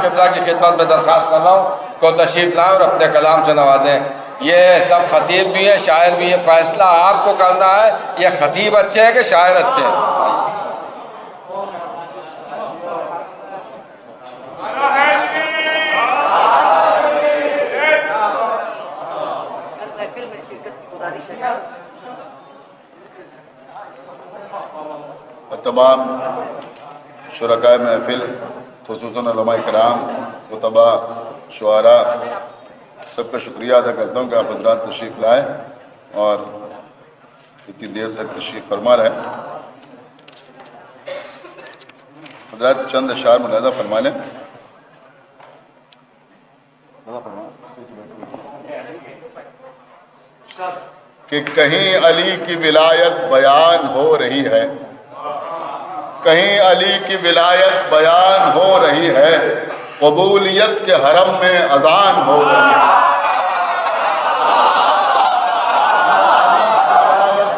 किबला की खिदमत में दरख्वास्त कर रहा हूँ को तशरीफ़ लाएँ और अपने कलाम से नवाजें। ये सब खतीब भी है, शायर भी है, फैसला आपको करना है ये खतीब अच्छे हैं कि शायर अच्छे हैं। तमाम शुरकाए महफिल खुसूसन उलमा इकराम, खुतबा, शुआरा, सबका शुक्रिया अदा करता हूँ कि आप हज़रात तशरीफ़ लाए और इतनी देर तक तशरीफ़ फरमा रहे। हज़रात चंद अशार मुलाज़ा फरमा लें। कि कहीं अली की विलायत बयान हो रही है, कहीं अली की विलायत बयान हो रही है, कबूलियत के हरम में अजान हो रही है,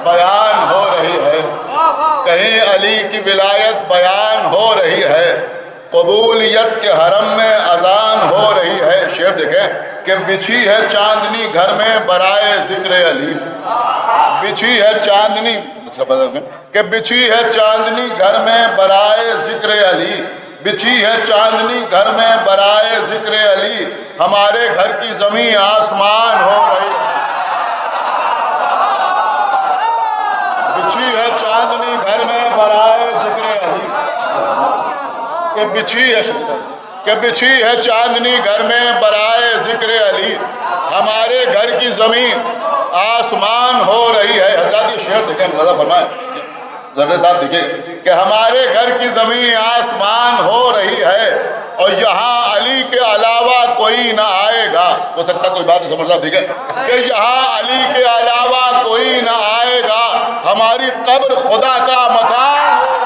बयान हो रही है, कहीं अली की विलायत बयान हो रही है, कबूलियत के हरम में अजान हो रही है। शेर देखें कि बिछी है चांदनी घर में बराए जिक्र अली, बिछी है चांदनी कि बिछी है चांदनी घर में बराए जिक्र अली, बिछी है चांदनी घर में बराए जिक्र अली, हमारे घर की जमीन आसमान हो रही है, बिछी है चांदनी घर में बराए जिक्र अली, कि बिछी है चांदनी घर में बराए जिक्र अली, हमारे घर की जमीन आसमान हो रही है। हज़रात ये शेर देखें, मौलाना फरमाए जर्रे साहब देखिए कि हमारे घर की जमीन आसमान हो रही है और यहाँ अली के अलावा कोई ना आएगा। हो सकता कोई बात समझ साहब देखें कि यहाँ अली के अलावा कोई ना आएगा, हमारी कब्र खुदा का मकान,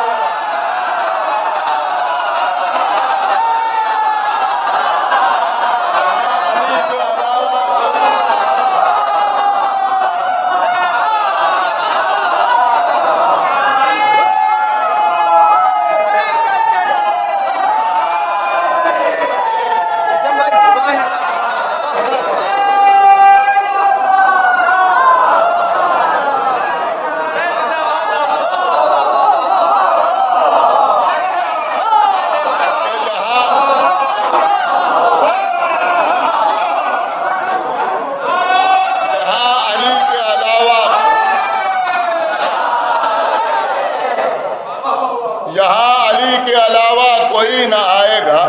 यहाँ अली के अलावा कोई ना आएगा,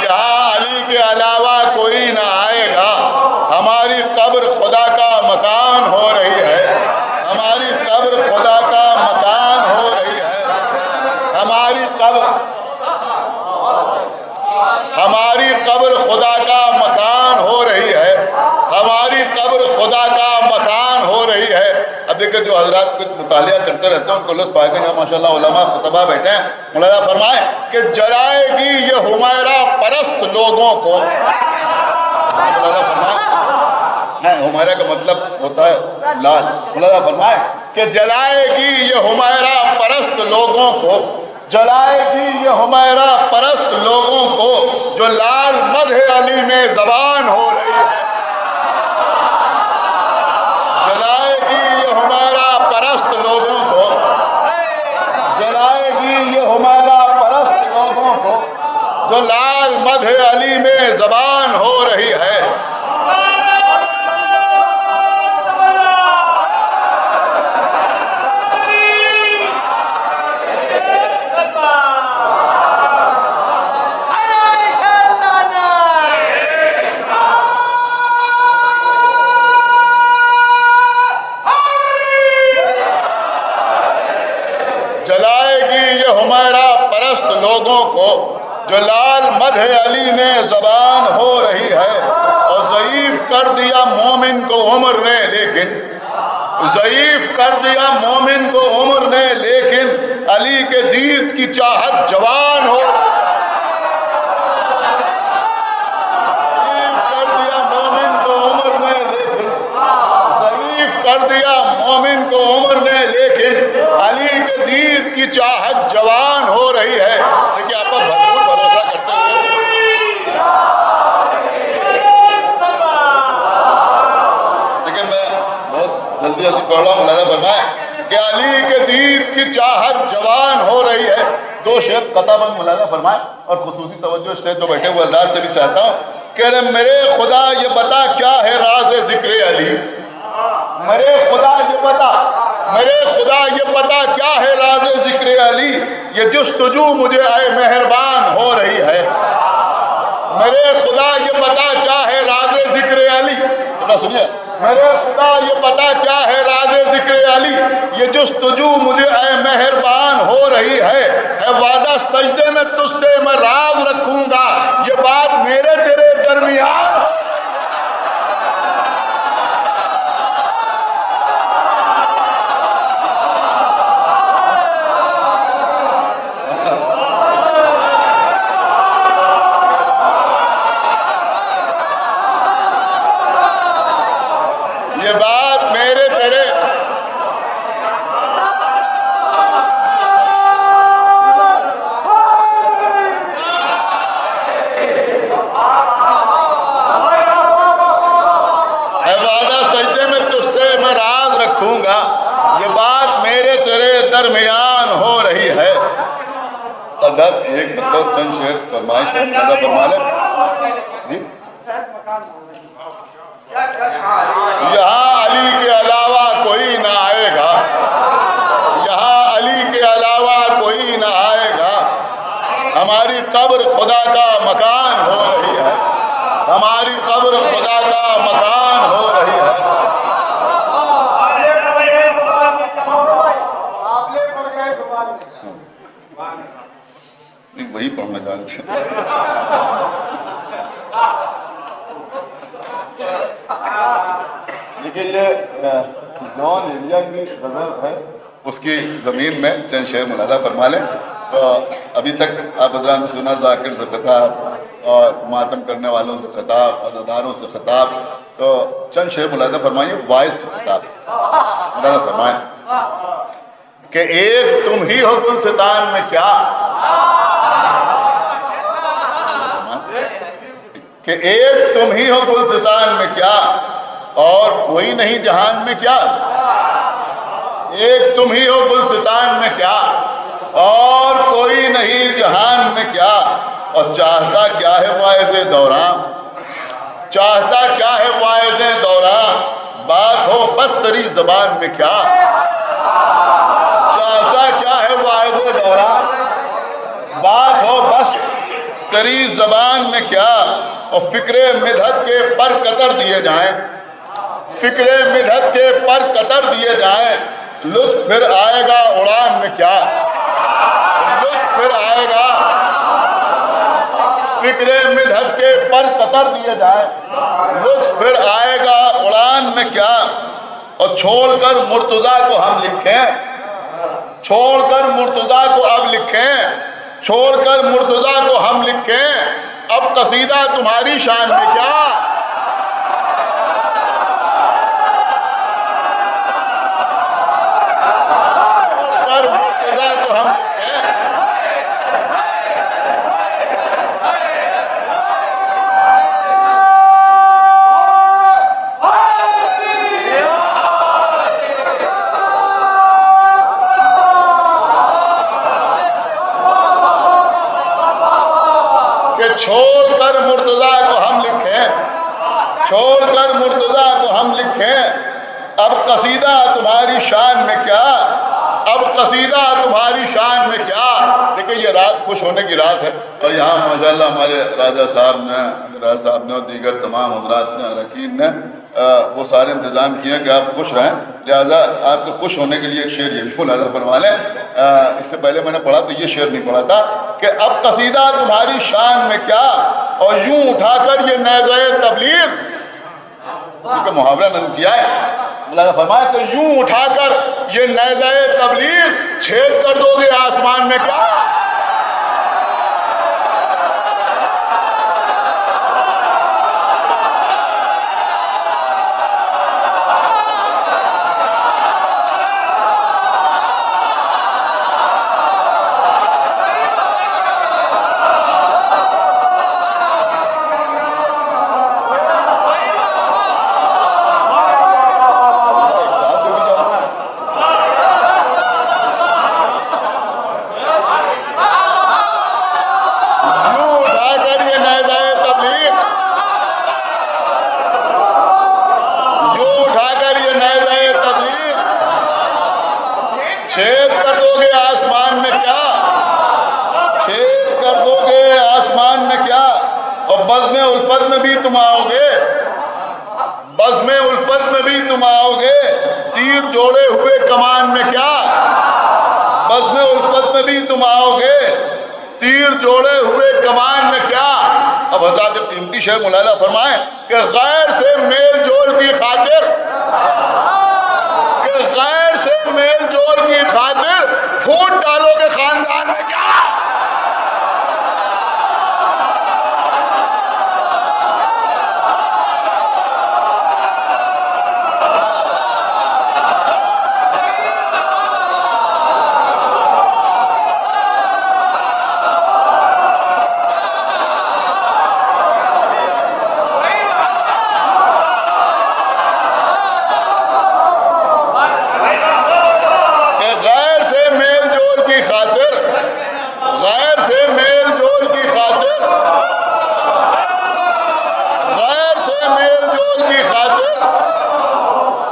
यहाँ अली के अलावा कोई ना आएगा, हमारी कब्र खुदा का मकान हो रही है, हमारी कब्र खुदा का मकान हो रही है, हमारी कब्र खुदा का मकान हो रही है, हमारी कब्र खुदा का मकान हो रही है। अब देखिए जो हजरात कुछ मुतालिया करते रहते हैं उनको लुत्फ आएगा। यहाँ माशाल्लाह उलमा खुतबा बैठे हैं, मौलाना फरमाए कि जलाएगी ये हुमैरा परस्त लोगों को। मौलाना फरमाए हुमैरा का मतलब होता है लाल। मौलाना फरमाए कि जलाएगी ये हुमैरा परस्त लोगों को, जलाएगी ये हुमैरा परस्त लोगों को, जो लाल मदह अली में जबान हो रही है, जलाएगी ये हुमैरा परस्त लोगों को, जलाएगी ये हुमैरा परस्त लोगों को, जो लाल मदह अली में जबान हो रही है। जलाएगी ये हुमैरा परस्त लोगों को, जो लाल मदह अली में जबान हो रही है। और ज़ईफ कर दिया मोमिन को उम्र ने, लेकिन ज़ईफ कर दिया मोमिन को उम्र ने, लेकिन अली के दीद की चाहत जवान हो रही है। ज़ईफ कर दिया मोमिन को उम्र ने, लेकिन ज़ईफ कर दिया मोमिन को उम्र ने, लेकिन अली के दीद की चाहत जवान हो रही है। देखिए आप भरपूर भरोसा करते हुए फरमाए कि अली के दीद की चाहत जवान हो रही है। दो शेर कताबंद मुलाजा फरमाए और खुसूसी तवज्जो स्टेज तो बैठे हुए अल्लाह से भी चाहता हूँ कि मेरे खुदा ये बता क्या है राज जिक्र अली। मेरे खुदा ये बता, मेरे खुदा ये पता क्या है राज जिक्र अली। ये जुस्तजू मुझे आए मेहरबान हो रही है। मेरे खुदा ये पता क्या है राज जिक्र अली। तो सुनिए, मेरे खुदा ये पता क्या है राज जिक्र अली। ये जुस्तजू मुझे आए मेहरबान हो रही है वादा सजदे में तुझसे मैं राज रखूंगा। ये बात मेरे तेरे दरमियान। ये बात मेरे तेरे वादा सजदे में तुझसे मैं राज रखूंगा। ये बात मेरे तेरे दरमियान हो रही है। अगर एक मतलब चंद शेर फरमाइश फरमा ले। यहाँ अली के अलावा कोई ना आएगा, यहाँ अली के अलावा कोई ना आएगा। हमारी कब्र खुदा का मकान हो रही है, हमारी कब्र खुदा का मकान हो रही है। वही पढ़ना चाहते देखिए, ये जॉन एलिया की गजल है, उसकी ज़मीन में चंद शेर मुलादा फरमा लें। तो अभी तक आप हज़रात ने सुना जाकिर से खिताब और मातम करने वालों से खिताब, अज़ादारों से खिताब। तो चंद शेर मुलादा फरमाइए वाइस से खिताब मुलादा फरमाएं कि एक तुम ही हो गुलसितान में क्या, कि एक तुम ही हो गुलसितान में क्या और कोई नहीं जहान में क्या। एक तुम ही हो गुलसितान में क्या और कोई नहीं जहान में क्या। और चाहता क्या है वाइज़े दौरान, चाहता क्या है वाइज़े दौरान। बात हो बस तेरी ज़बान में क्या, चाहता क्या है वाइज़े दौरान। बात हो बस तेरी ज़बान में क्या। और फिक्रे मिधत के पर कतर दिए जाएं, फिक्रे मिधत के पर कतर दिए जाएं। लुत्फ फिर आएगा उड़ान में क्या, लुत्फ फिर आएगा। फिक्रे मिधत के पर कतर दिए जाएं, लुत्फ फिर आएगा उड़ान में क्या। और छोड़कर मुर्तज़ा को हम लिखें, छोड़कर मुर्तज़ा को अब लिखें, छोड़कर मुर्तज़ा को हम लिखें। अब कसीदा तुम्हारी शान में क्या। छोड़कर मुर्तज़ा को हम छोड़कर मुर्तज़ा को हम लिखें, छोड़कर मुर्तज़ा को हम लिखें। अब कसीदा तुम्हारी शान में क्या, अब कसीदा तुम्हारी शान में क्या। देखिए, ये रात खुश होने की रात है और यहाँ माशाल्लाह हमारे राजा साहब ने और दीगर तमाम हज़रात ने, अरकीन ने वो सारे इंतज़ाम किए कि आप खुश रहें। लिहाजा आपको खुश होने के लिए एक शेर ये भी मुलादा फरमा लें। इससे पहले मैंने पढ़ा तो ये शेर नहीं पढ़ा था कि अब कसीदा तुम्हारी शान में क्या और यूं उठाकर ये नज़े तबलीग, क्योंकि मुहावरा नज़म किया है, मुलादा फरमाया तो यूं उठाकर ये नज़े तबलीग छेद कर दोगे आसमान में क्या। बज़्म उल्फत में भी तुम आओगे, बज़्म उल्फत में भी तुम आओगे, तीर जोड़े हुए कमान में क्या। बज़्म उल्फत में भी तुम आओगे, तीर जोड़े हुए कमान में क्या। अब हज़रत कीमती शेर मुलाहिज़ा फरमाएं कि गैर से मेल जोल की खातिर, कि गैर से मेल जोल की खातिर फूट डालोगे खानदान में क्या।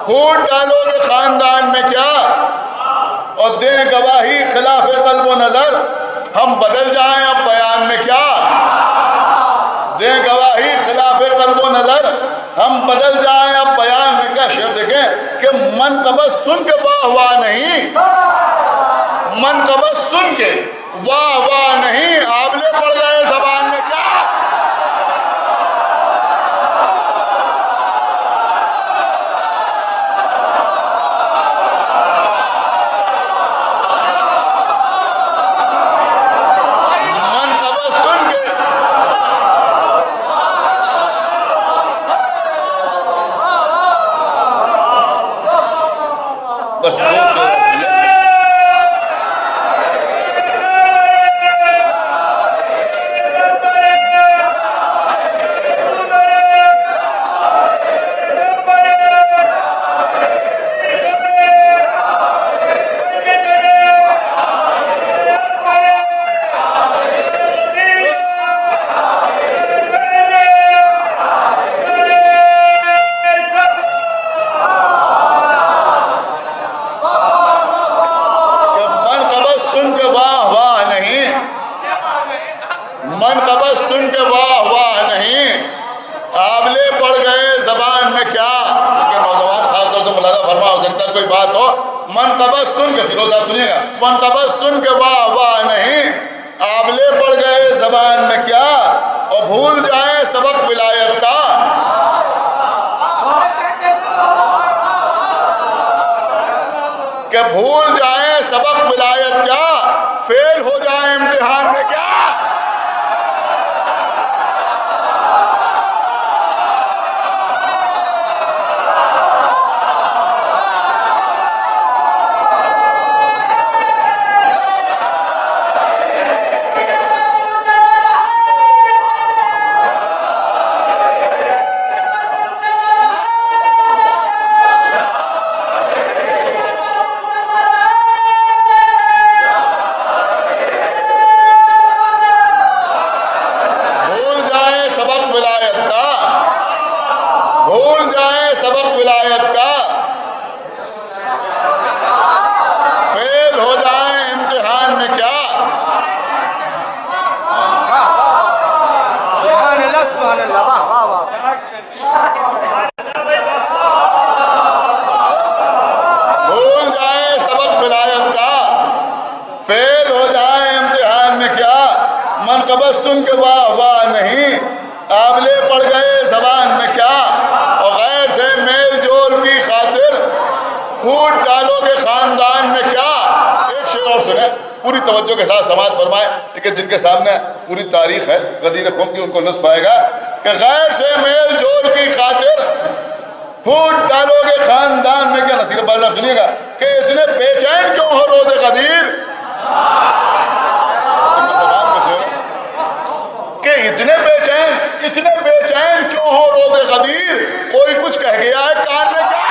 फूट डालोगे खानदान में क्या और दें गवाही खिलाफ कल्ब नजर, हम बदल जाएं अब बयान में क्या। दें गवाही खिलाफ कल्ब नजर, हम बदल जाएं अब बयान में क्या। शेर देखें कि मन कबस सुन के वाह वाह नहीं, मन कबस सुन के वाह वाह नहीं, आबले पड़ गए जबान में क्या। मन कबस सुन के वाह वाह नहीं, आबले पड़ गए जबान में क्या। नौजवान खासतौर से मुलाजा फरमा हो सकता है कोई बात हो। मन कबस सुन के, फिरोजा सुनिएगा, मन कबस सुन के वाह वाह नहीं, आबले पड़ गए जबान में क्या और भूल जाए सबक विलायत का। कि भूल जाए सबक विलायत क्या, फेल हो जाए इम्तिहान में क्या। भूल जाए सबक विलायत का, फेल हो जाए इम्तिहान में क्या। भूल जाए सबक विलायत का, फेल हो जाए इम्तिहान में क्या। मन कबस सुन के वाह वाह नहीं, आबले पड़ गए जबान में क्या और गैर से मेल जोल की खातिर फूट डालोगे खानदान में क्या। एक शेर और सुने, पूरी तवज्जो के साथ समाज फरमाए, लेकिन जिनके सामने पूरी तारीख है गदीर कौम की, उनको लुत्फ आएगा कि गैर से मेल जोल की खातिर फूट डालोगे खानदान में क्या। नसीर बाजा सुनिएगा कि इतने बेचैन क्यों हो रोज़े गदीर, इतने बेचैन क्यों हो रोज़े गदीर, कोई कुछ कह गया है कान में क्या।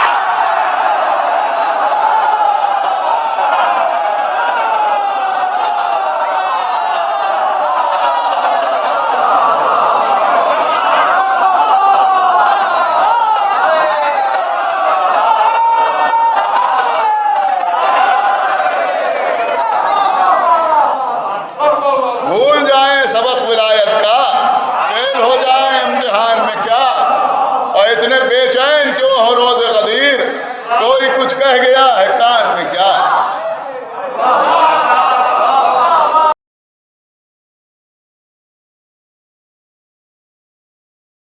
कोई कुछ कह गया है कान में क्या?